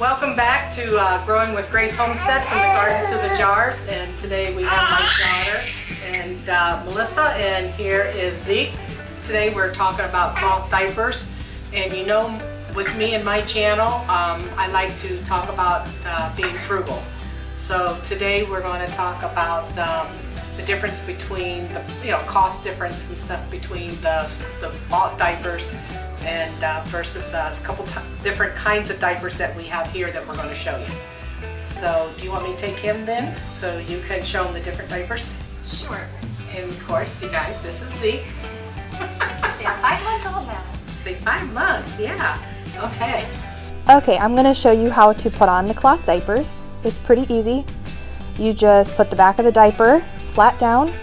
Welcome back to Growing with Grace Homestead, from the garden to the jars. And today we have my daughter and Melissa, and here is Zeke. Today we're talking about cloth diapers. And you know, with me and my channel, I like to talk about being frugal. So today we're going to talk about the difference between the cost difference and stuff between the bought diapers and versus a couple different kinds of diapers that we have here that we're going to show you. So do you want me to take him then so you can show him the different diapers? Sure. And of course, you guys, this is Zeke. Yeah, 5 months old now. Say 5 months, yeah. Okay. Okay, I'm going to show you how to put on the cloth diapers. It's pretty easy. You just put the back of the diaper flat down,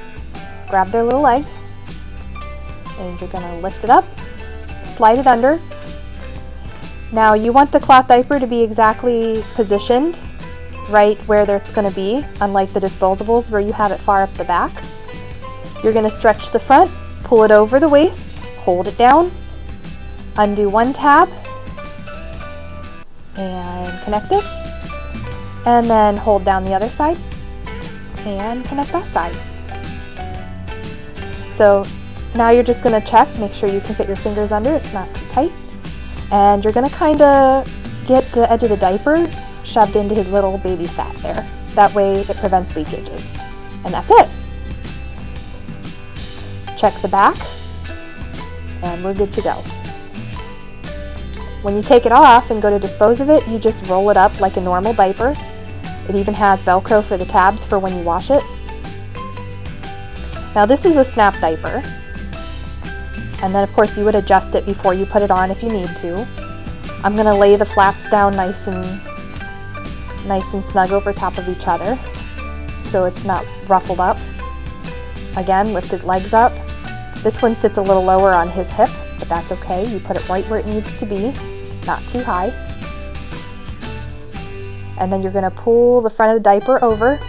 grab their little legs, and you're going to lift it up, slide it under. Now you want the cloth diaper to be exactly positioned right where it's going to be, unlike the disposables where you have it far up the back. You're going to stretch the front, pull it over the waist, hold it down, undo one tab, and connect it, and then hold down the other side and connect that side. So now you're just going to check, make sure you can fit your fingers under, it's not too tight, and you're going to kind of get the edge of the diaper shoved into his little baby fat there. That way it prevents leakages. And that's it. Check the back, and we're good to go. When you take it off and go to dispose of it, you just roll it up like a normal diaper. It even has Velcro for the tabs for when you wash it. Now this is a snap diaper. And then of course you would adjust it before you put it on if you need to. I'm going to lay the flaps down nice and snug over top of each other so it's not ruffled up. Again, lift his legs up. This one sits a little lower on his hip, but that's okay. You put it right where it needs to be, not too high. And then you're going to pull the front of the diaper over.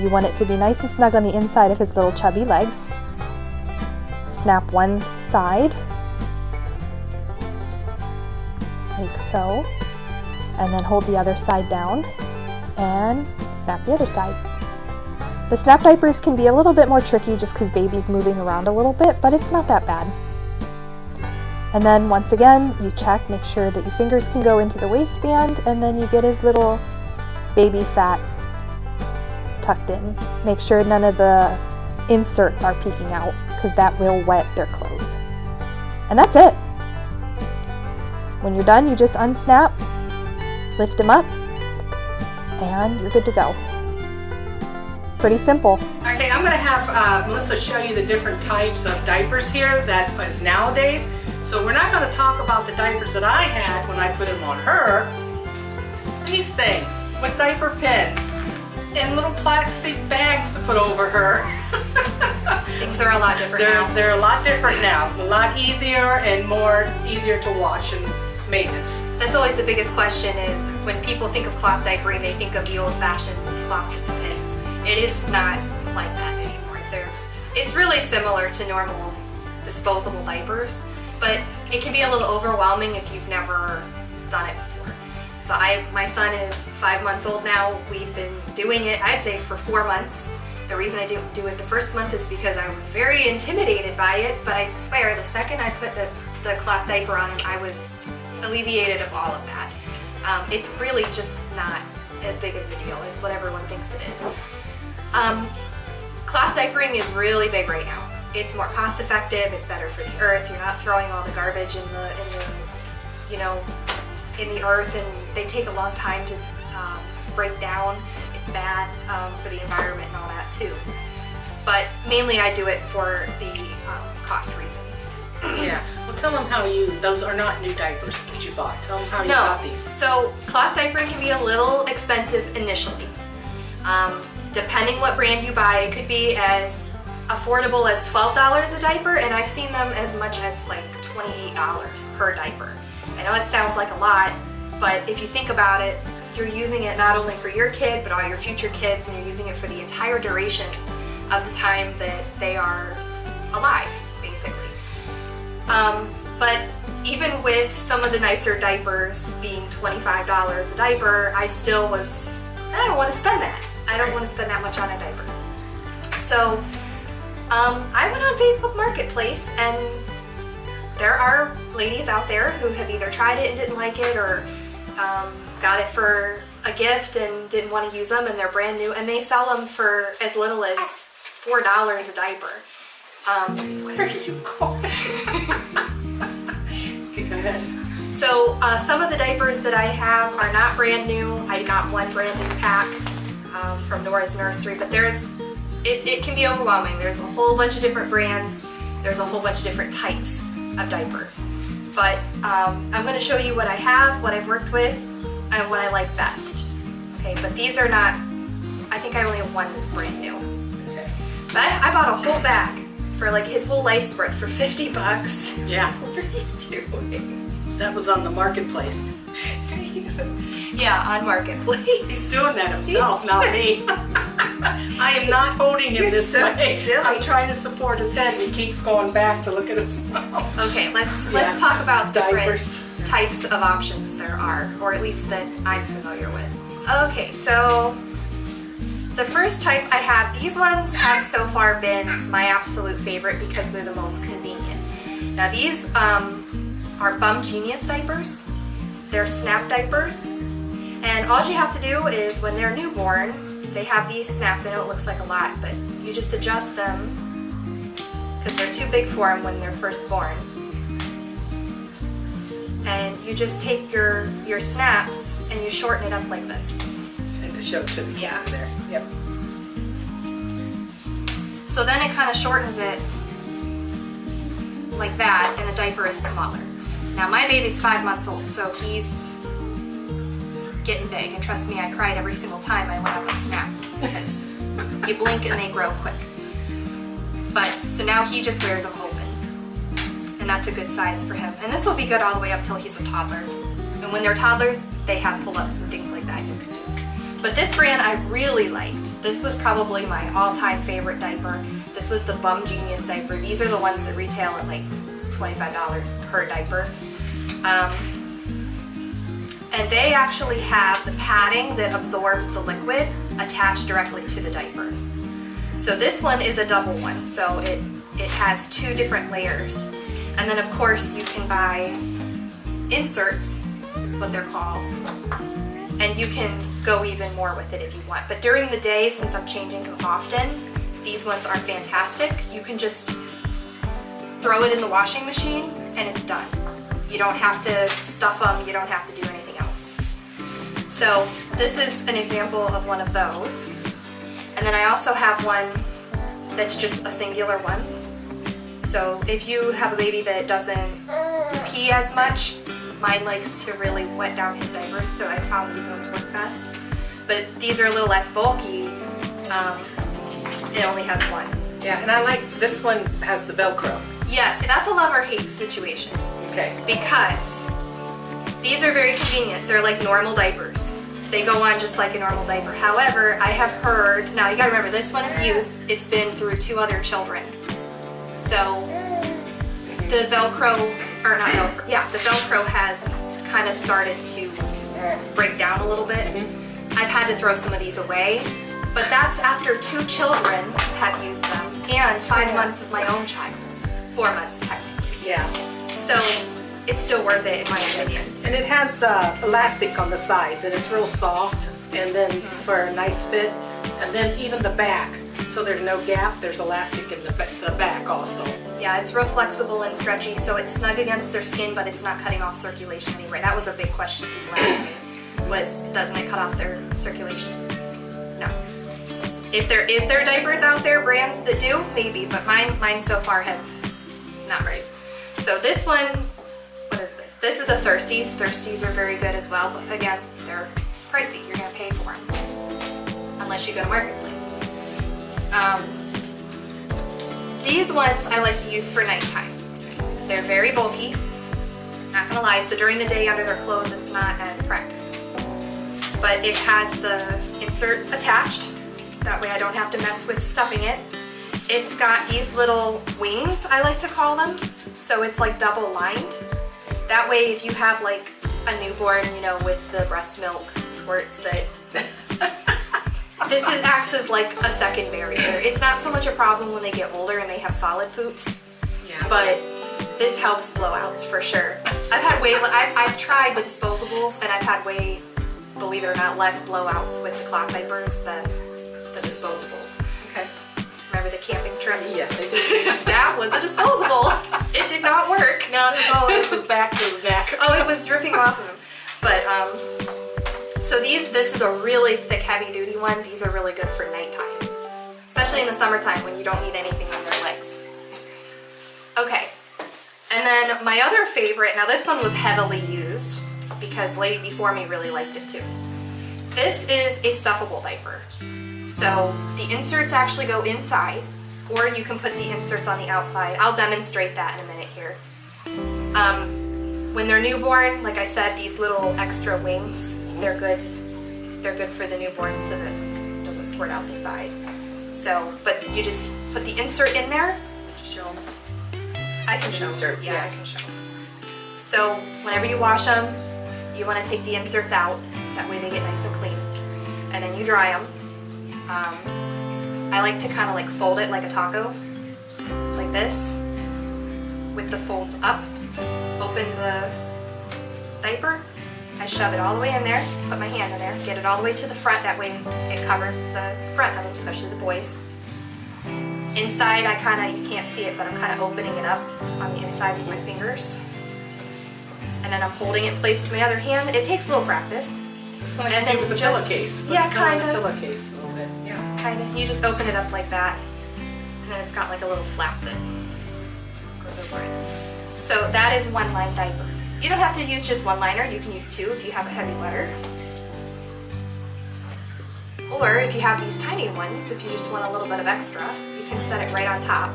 You want it to be nice and snug on the inside of his little chubby legs. Snap one side, like so, and then hold the other side down and snap the other side. The snap diapers can be a little bit more tricky just because baby's moving around a little bit, but it's not that bad. And then once again, you check, make sure that your fingers can go into the waistband, and then you get his little baby fat tucked in. Make sure none of the inserts are peeking out because that will wet their clothes. And that's it. When you're done, you just unsnap, lift them up, and you're good to go. Pretty simple. Okay, I'm going to have Melissa show you the different types of diapers here that is nowadays. So we're not going to talk about the diapers that I had when I put them on her. These things with diaper pins and little plastic bags to put over her. Things are a lot different now. They're a lot different now. A lot easier and easier to wash and maintenance. That's always the biggest question is when people think of cloth diapering, they think of the old-fashioned cloth with the pins. It is not like that anymore. It's really similar to normal disposable diapers, but it can be a little overwhelming if you've never done it before. So my son is 5 months old now. We've been doing it, I'd say, for 4 months. The reason I didn't do it the first month is because I was very intimidated by it, but I swear the second I put the cloth diaper on him, I was alleviated of all of that. It's really just not as big of a deal as what everyone thinks it is. Cloth diapering is really big right now. It's more cost effective, it's better for the earth, you're not throwing all the garbage in the earth, and they take a long time to break down. It's bad for the environment and all that too. But mainly I do it for the cost reasons. Yeah. Well, tell them how those are not new diapers that you bought. Tell them how you got these. So cloth diapering can be a little expensive initially. Depending what brand you buy, it could be as affordable as $12 a diaper, and I've seen them as much as like $28 per diaper. I know it sounds like a lot, but if you think about it, you're using it not only for your kid, but all your future kids, and you're using it for the entire duration of the time that they are alive, basically. But even with some of the nicer diapers being $25 a diaper, I still was, I don't want to spend that. I don't want to spend that much on a diaper. So I went on Facebook Marketplace, and there are ladies out there who have either tried it and didn't like it, or got it for a gift and didn't want to use them, and they're brand new, and they sell them for as little as $4 a diaper. Where are you going? Okay, go ahead. So some of the diapers that I have are not brand new. I got one brand new pack from Nora's Nursery, but it can be overwhelming. There's a whole bunch of different brands. There's a whole bunch of different types of diapers. But I'm going to show you what I have, what I've worked with, and what I like best. Okay, but these are not, I think I only have one that's brand new. Okay. But I bought a whole bag for like his whole life's worth for $50. Yeah, What are you doing? that was on the marketplace. Yeah, on Marketplace. He's doing that himself, He's not me. I am not holding him You're this so way. silly. I'm trying to support his head, and he keeps going back to look at his mouth. Okay, let's Yeah. talk about Diapers. different types of options there are, or at least that I'm familiar with. Okay, so the first type I have, these ones have so far been my absolute favorite because they're the most convenient. Now these are Bum Genius diapers. They're snap diapers, and all you have to do is when they're newborn, they have these snaps. I know it looks like a lot, but you just adjust them because they're too big for them when they're first born. And you just take your snaps and you shorten it up like this. And to show to the camera there. Yep. So then it kind of shortens it like that, and the diaper is smaller. Now my baby's 5 months old, so he's getting big, and trust me, I cried every single time I went on a snap because you blink and they grow quick. But so now he just wears them open, and that's a good size for him. And this will be good all the way up till he's a toddler. And when they're toddlers, they have pull-ups and things like that you can do. But this brand I really liked. This was probably my all-time favorite diaper. This was the Bum Genius diaper. These are the ones that retail at like $25 per diaper. And they actually have the padding that absorbs the liquid attached directly to the diaper. So this one is a double one, so it has 2 different layers. And then of course you can buy inserts, is what they're called, and you can go even more with it if you want. But during the day, since I'm changing them often, these ones are fantastic. You can just throw it in the washing machine and it's done. You don't have to stuff them, you don't have to do anything else. So this is an example of one of those. And then I also have one that's just a singular one. So if you have a baby that doesn't pee as much, mine likes to really wet down his diapers, so I found these ones work best. But these are a little less bulky. It only has one. Yeah, and I like this one has the Velcro. Yes, that's a love or hate situation. Okay. Because these are very convenient. They're like normal diapers. They go on just like a normal diaper. However, I have heard, now you gotta remember this one is used, it's been through 2 other children. So the Velcro, or not Velcro, yeah, the Velcro has kind of started to break down a little bit. I've had to throw some of these away, but that's after 2 children have used them and 5 months of my own child. 4 months technically. Yeah. So it's still worth it in my opinion. And it has elastic on the sides, and it's real soft, and then for a nice fit, and then even the back, so there's no gap, there's elastic in the back also. Yeah, it's real flexible and stretchy, so it's snug against their skin, but it's not cutting off circulation anyway. That was a big question people asked me, was doesn't it cut off their circulation? No. If there diapers out there, brands that do, maybe, but mine so far have not right. So this one, what is this? This is a Thirsties. Thirsties are very good as well, but again, they're pricey. You're gonna pay for them, unless you go to Marketplace. These ones I like to use for nighttime. They're very bulky, not gonna lie, so during the day under their clothes it's not as practical. But it has the insert attached, that way I don't have to mess with stuffing it. It's got these little wings, I like to call them, so it's like double lined. That way, if you have like a newborn, you know, with the breast milk squirts, that acts as like a second barrier. It's not so much a problem when they get older and they have solid poops, but this helps blowouts for sure. I've tried the disposables and I've had way, believe it or not, less blowouts with the cloth diapers than the disposables. Okay. Remember the camping trip? Yes, I do. That was a disposable. It did not work. No, it was back to his neck. Oh, it was dripping off of him. But so this is a really thick, heavy-duty one. These are really good for nighttime, especially in the summertime when you don't need anything on their legs. Okay, and then my other favorite. Now this one was heavily used because the lady before me really liked it too. This is a stuffable diaper. So the inserts actually go inside, or you can put the inserts on the outside. I'll demonstrate that in a minute here. When they're newborn, like I said, these little extra wings, they're good. They're good for the newborn so that it doesn't squirt out the side. So, but you just put the insert in there. Show them. I can show. Insert, Yeah, yeah. I can show. So whenever you wash them, you want to take the inserts out. That way they get nice and clean. And then you dry them. I like to kind of like fold it like a taco, like this, with the folds up. Open the diaper. I shove it all the way in there, put my hand in there, get it all the way to the front. That way it covers the front of them, especially the boys. Inside, you can't see it, but I'm kind of opening it up on the inside with my fingers. And then I'm holding it placed with my other hand. It takes a little practice. And then with the pillowcase. Yeah, kind of. Pillowcase a little bit. Yeah. Kind of. You just open it up like that, and then it's got like a little flap that goes over it. So that is one line diaper. You don't have to use just one liner. You can use two if you have a heavy wetter. Or if you have these tiny ones, if you just want a little bit of extra, you can set it right on top.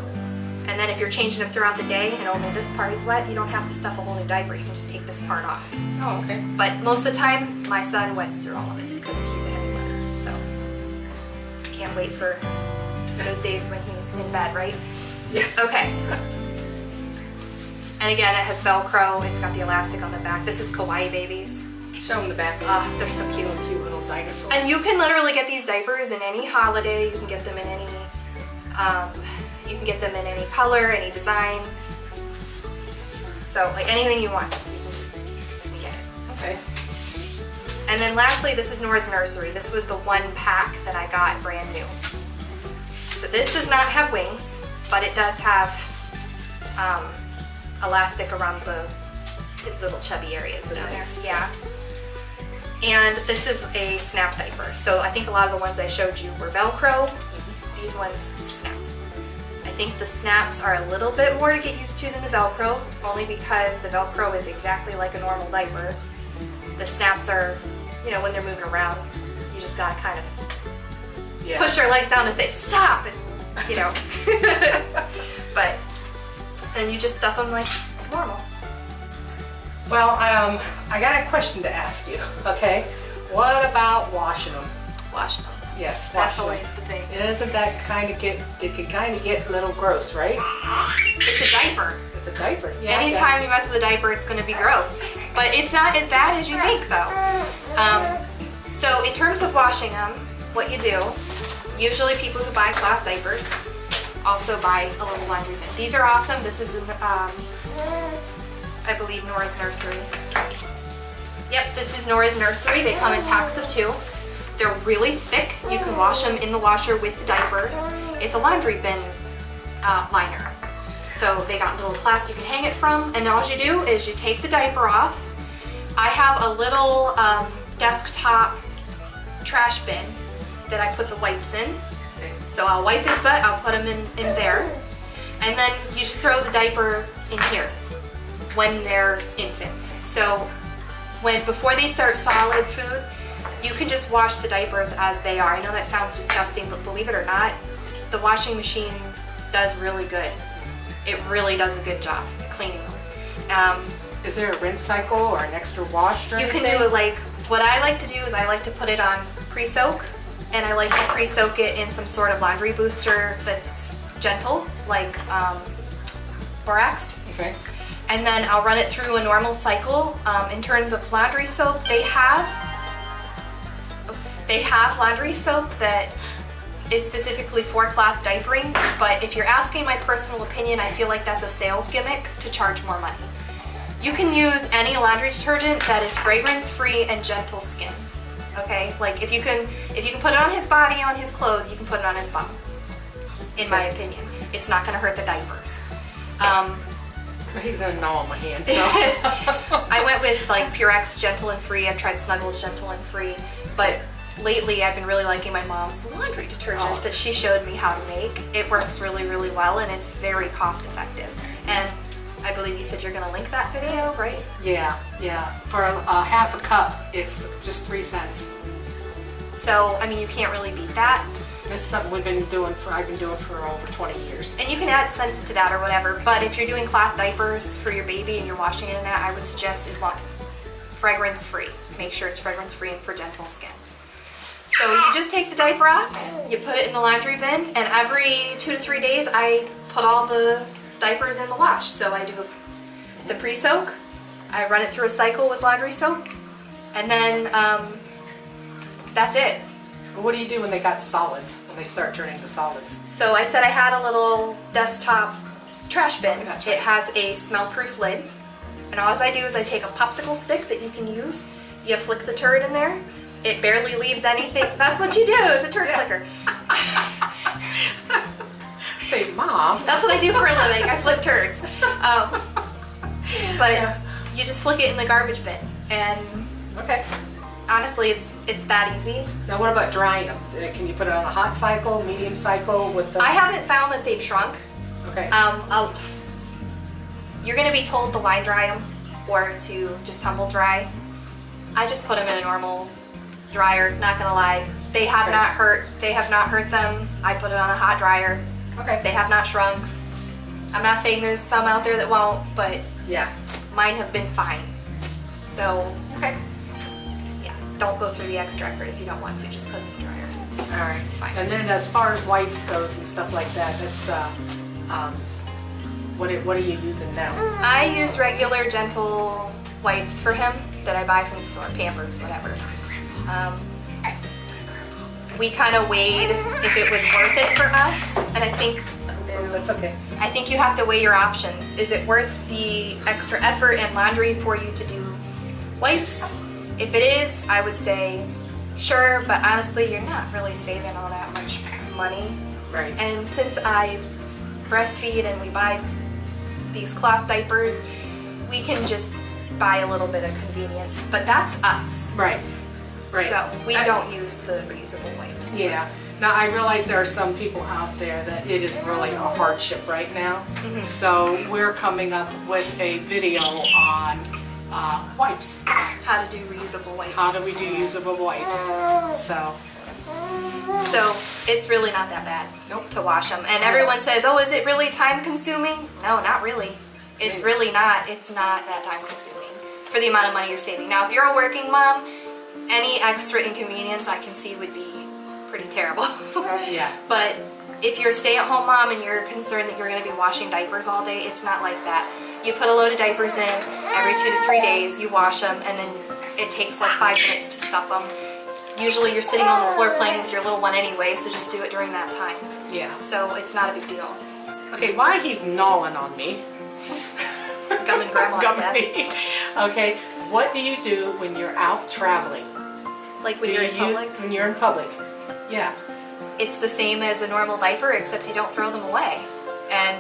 And then if you're changing them throughout the day and only this part is wet, you don't have to stuff a whole new diaper. You can just take this part off. Oh, okay. But most of the time, my son wets through all of it because he's a heavy wetter. So can't wait for those days when he's in bed, right? Yeah. Okay. And again, it has Velcro. It's got the elastic on the back. This is Kawaii Babies. Show them the back. They're so cute. Cute little dinosaur. And you can literally get these diapers in any holiday. You can get them in any, you can get them in any color, any design. So like anything you want, you can get it. Okay. And then lastly, this is Nora's Nursery. This was the one pack that I got brand new. So this does not have wings, but it does have elastic around his little chubby areas down there. Yeah. And this is a snap diaper. So I think a lot of the ones I showed you were Velcro. These ones snap. I think the snaps are a little bit more to get used to than the Velcro, only because the Velcro is exactly like a normal diaper. The snaps are, you know, when they're moving around, you just gotta kind of push your legs down and say, stop, and, you know. But then you just stuff them like normal. Well, I got a question to ask you, okay? What about washing them? Wash them. Yes, That's washing always the thing. them. Isn't that it can kind of get a little gross, right? It's a diaper. It's a diaper. Yeah, Anytime you mess with a diaper, it's going to be gross. But it's not as bad as you think, though. So in terms of washing them, what you do, usually people who buy cloth diapers also buy a little laundry bin. These are awesome. This is, I believe, Nora's Nursery. Yep, this is Nora's Nursery. They come in packs of 2. They're really thick. You can wash them in the washer with the diapers. It's a laundry bin liner. So they got little clasps you can hang it from, and then all you do is you take the diaper off. I have a little desktop trash bin that I put the wipes in. So I'll wipe his butt, I'll put them in there, and then you just throw the diaper in here when they're infants. So before they start solid food, you can just wash the diapers as they are. I know that sounds disgusting, but believe it or not, the washing machine does really good. It really does a good job cleaning them. Is there a rinse cycle or an extra wash or You anything? can do it like, what I like to do is I like to put it on pre-soak, and I like to pre-soak it in some sort of laundry booster that's gentle, like borax. Okay. and then I'll run it through a normal cycle. In terms of laundry soap, they have laundry soap that is specifically for cloth diapering, but if you're asking my personal opinion, I feel like that's a sales gimmick to charge more money. You can use any laundry detergent that is fragrance-free and gentle skin. Okay, like if you can put it on his body, on his clothes, you can put it on his bum. In my opinion, it's not going to hurt the diapers. He's gonna gnaw on my hand. So I went with like Purex Gentle and Free. I've tried Snuggles Gentle and Free, but lately I've been really liking my mom's laundry detergent that she showed me how to make. It works really, really well, and it's very cost effective. And I believe you said you're gonna link that video, right? yeah. For a half a cup, it's just 3 cents. So I mean, you can't really beat that. This is something I've been doing for over 20 years. And you can add scents to that or whatever, but if you're doing cloth diapers for your baby and you're washing it in that, I would suggest is fragrance free. Make sure it's fragrance free and for gentle skin. So you just take the diaper off, you put it in the laundry bin, and every 2 to 3 days I put all the diapers in the wash. So I do the pre-soak, I run it through a cycle with laundry soap, and then that's it. What do you do when they got solids, when they start turning to solids? So I said I had a little desktop trash bin. Okay, that's right. It has a smell-proof lid. And all I do is I take a popsicle stick that you can use. You flick the turd in there. It barely leaves anything. That's what you do. It's a turd flicker. Say, Mom. That's what I do for a living. I flick turds. But you just flick it in the garbage bin. And Okay. honestly, it's that easy. Now what about drying them? Can you put it on a hot cycle, medium cycle with the... I haven't found that they've shrunk. Okay. You're gonna be told to line dry them or to just tumble dry. I just put them in a normal dryer. Not gonna lie, they have not hurt. They have not hurt them. I put it on a hot dryer. Okay. They have not shrunk. I'm not saying there's some out there that won't, but Yeah. mine have been fine. So Okay. yeah, don't go through the extra effort if you don't want to. Just put it in the dryer. All right. It's fine. And then as far as wipes goes and stuff like that, that's what are you using now? I use regular gentle wipes for him that I buy from the store, Pampers, whatever. We kind of weighed if it was worth it for us, and I think That's okay. I think you have to weigh your options. Is it worth the extra effort and laundry for you to do wipes? If it is, I would say sure, but honestly, you're not really saving all that much money. Right. And since I breastfeed and we buy these cloth diapers, we can just buy a little bit of convenience, but that's us. Right. Right. So we don't use the reusable wipes. Yeah. Now I realize there are some people out there that it is really a hardship right now. Mm-hmm. So we're coming up with a video on wipes. How to do reusable wipes. How do we do usable wipes? So it's really not that bad Nope. to wash them. And everyone says, oh, is it really time consuming? No, not really. It's really not. It's not that time consuming for the amount of money you're saving. Now, if you're a working mom, any extra inconvenience I can see would be pretty terrible. yeah. But if you're a stay-at-home mom and you're concerned that you're going to be washing diapers all day, it's not like that. You put a load of diapers in every 2 to 3 days, you wash them, and then it takes like 5 minutes to stuff them. Usually you're sitting on the floor playing with your little one anyway, so just do it during that time. Yeah. So it's not a big deal. Okay, while he's gnawing on me, Gum and grandma. me. Okay, what do you do when you're out traveling? Like when Do you're in you- public, When you're in public. Yeah. it's the same as a normal diaper, except you don't throw them away. And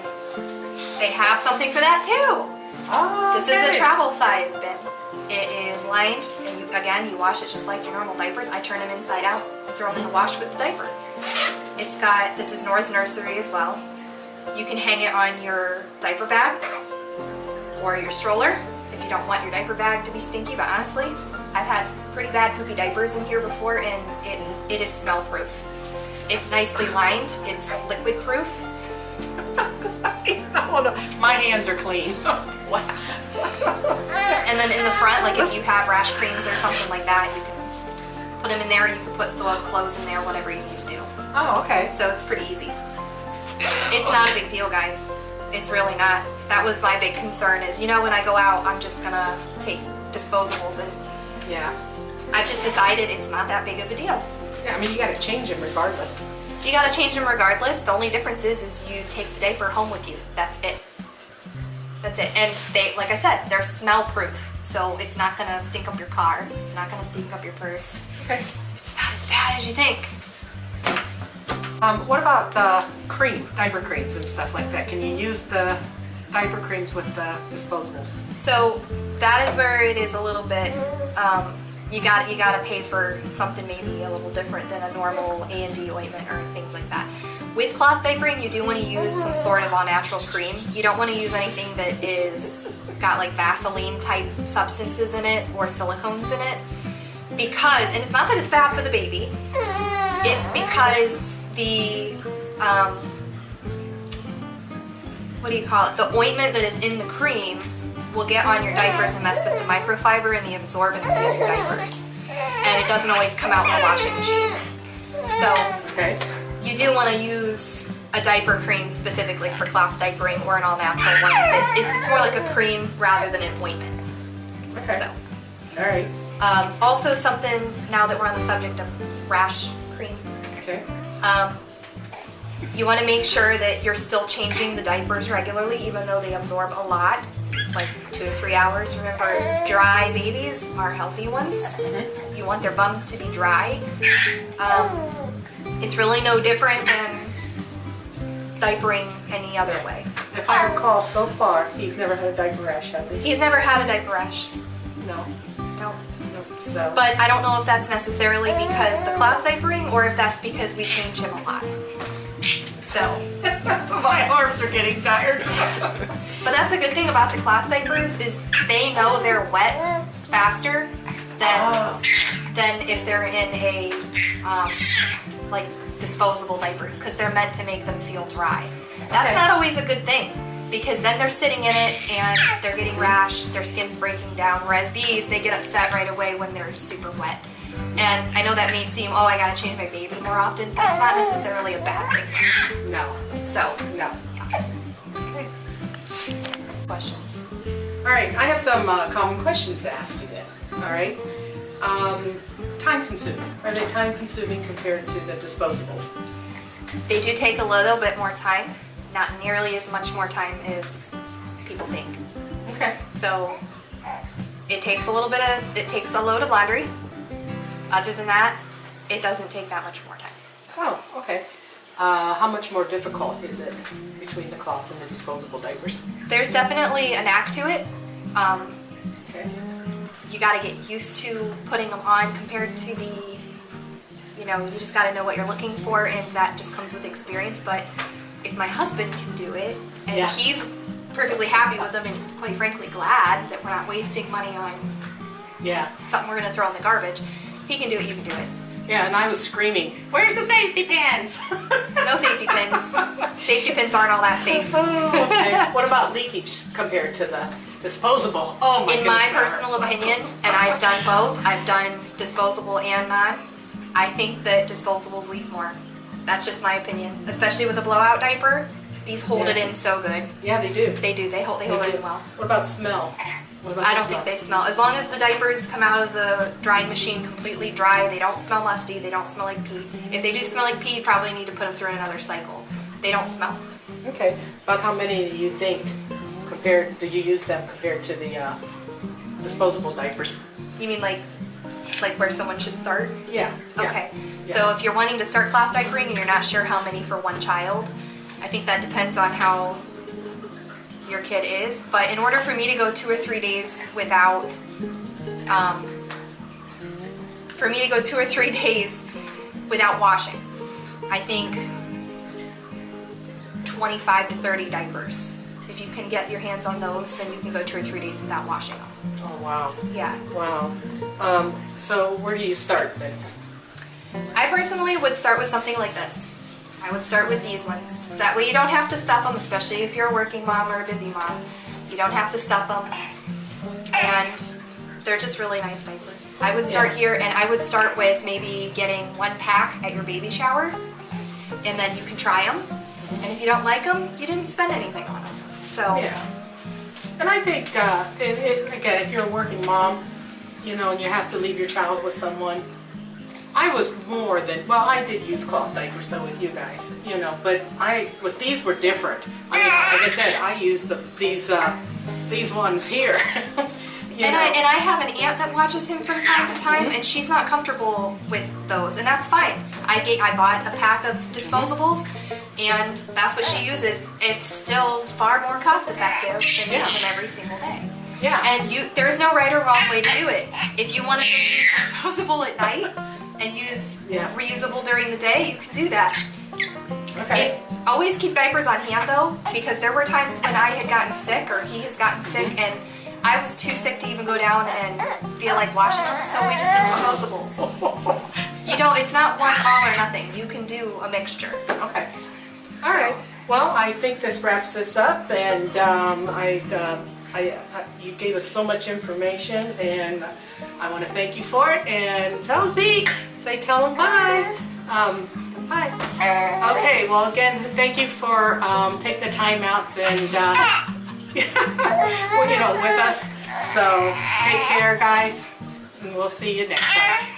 they have something for that too. Oh, This is a travel size bin. It is lined, and you wash it just like your normal diapers. I turn them inside out, throw them in the wash with the diaper. It's got, this is Nora's nursery as well. You can hang it on your diaper bag or your stroller if you don't want your diaper bag to be stinky, but honestly, I've had pretty bad poopy diapers in here before, and it is smell proof. It's nicely lined, it's liquid proof. My hands are clean. Wow. And then in the front, like if you have rash creams or something like that, you can put them in there. You can put soiled clothes in there, whatever you need to do. Oh, okay. So it's pretty easy. It's not a big deal, guys. It's really not. That was my big concern is, you know, when I go out, I'm just gonna take disposables, and Yeah. I've just decided it's not that big of a deal. Yeah, I mean, you gotta change them regardless. You gotta change them regardless. The only difference is you take the diaper home with you. That's it. That's it. And they, like I said, they're smell proof. So it's not gonna stink up your car. It's not gonna stink up your purse. Okay. It's not as bad as you think. What about cream, diaper creams and stuff like that? Can you use the diaper creams with the disposables? So that is where it is a little bit, you gotta pay for something maybe a little different than a normal A&D ointment or things like that. With cloth diapering, you do want to use some sort of all-natural cream. You don't want to use anything that is got like Vaseline type substances in it or silicones in it, because, and it's not that it's bad for the baby, it's because the what do you call it? The ointment that is in the cream will get on your diapers and mess with the microfiber and the absorbency of your diapers. And it doesn't always come out in the washing machine. So Okay. you do want to use a diaper cream specifically for cloth diapering, or an all-natural one. It's more like a cream rather than an ointment. Okay. So, All right. also something, now that we're on the subject of rash cream, Okay. you want to make sure that you're still changing the diapers regularly, even though they absorb a lot, like 2 to 3 hours. Remember, dry babies are healthy ones. You want their bums to be dry. It's really no different than diapering any other way. If I recall, so far, he's never had a diaper rash, has he? He's never had a diaper rash. No. No. Nope. So. But I don't know if that's necessarily because the cloth diapering, or if that's because we change him a lot. So, My arms are getting tired. but that's a good thing about the cloth diapers is they know they're wet faster than if they're in a like disposable diapers, because they're meant to make them feel dry. That's Okay. not always a good thing, because then they're sitting in it and they're getting rash, their skin's breaking down, whereas these, they get upset right away when they're super wet. And I know that may seem, oh, I gotta change my baby more often. That's not necessarily a bad thing. No. So, No. questions? All right. I have some common questions to ask you then. All right. Time consuming. Are they time consuming compared to the disposables? They do take a little bit more time, not nearly as much more time as people think. Okay. So it takes a load of laundry. Other than that, it doesn't take that much more time. Oh, okay. How much more difficult is it between the cloth and the disposable diapers? There's definitely a knack to it. Okay. You got to get used to putting them on compared to the, you just got to know what you're looking for, and that just comes with experience. But if my husband can do it, and Yeah. he's perfectly happy with them, and quite frankly glad that we're not wasting money on Yeah. something we're going to throw in the garbage, if he can do it, you can do it. Yeah, and I was screaming, "Where's the safety pins?" No safety pins. Safety pins aren't all that safe. Okay. What about leakage compared to the disposable? Oh my In my goodness, personal Iris. opinion, and I've done both, I've done disposable and non, I think that disposables leak more. That's just my opinion. Especially with a blowout diaper, these hold it Yeah. in so good. Yeah, they do. They do, they hold it in well. What about smell? What about I the don't think they smell. As long as the diapers come out of the drying machine completely dry, they don't smell musty, they don't smell like pee. If they do smell like pee, you probably need to put them through another cycle. They don't smell. Okay. About how many do you think do you use them compared to the disposable diapers? You mean like where someone should start? Yeah. yeah. Okay. Yeah. So if you're wanting to start cloth diapering and you're not sure how many for one child, I think that depends on how your kid is. But in order for me to go 2 or 3 days without, washing, I think 25 to 30 diapers. If you can get your hands on those, then you can go 2 or 3 days without washing them. Oh wow. Yeah. Wow. So where do you start then? I personally would start with something like this. I would start with these ones. So that way you don't have to stuff them, especially if you're a working mom or a busy mom. You don't have to stuff them. And they're just really nice diapers. I would start here, and I would start with maybe getting 1 pack at your baby shower, and then you can try them. And if you don't like them, you didn't spend anything on them. So Yeah. And I think, again, if you're a working mom, you know, and you have to leave your child with someone, I was more than, well, I did use cloth diapers though with you guys, you know, but these were different. I mean, like I said, I used these ones here. You know. And I have an aunt that watches him from time to time, and she's not comfortable with those, and that's fine. I bought a pack of disposables, and that's what she uses. It's still far more cost effective than using them every single day. Yeah. And there's no right or wrong way to do it. If you want to just use disposable at night and use reusable during the day, you can do that. Okay. Always keep diapers on hand though, because there were times when I had gotten sick or he has gotten sick, and I was too sick to even go down and feel like washing them, so we just did disposables. You don't, it's not one all or nothing. You can do a mixture. Okay. All right. Well, I think this wraps this up, and you gave us so much information, and I want to thank you for it. And tell Zeke, tell him bye. Bye. Okay. Well, again, thank you for taking the time out and. Well, you know, with us. So take care, guys, and we'll see you next time.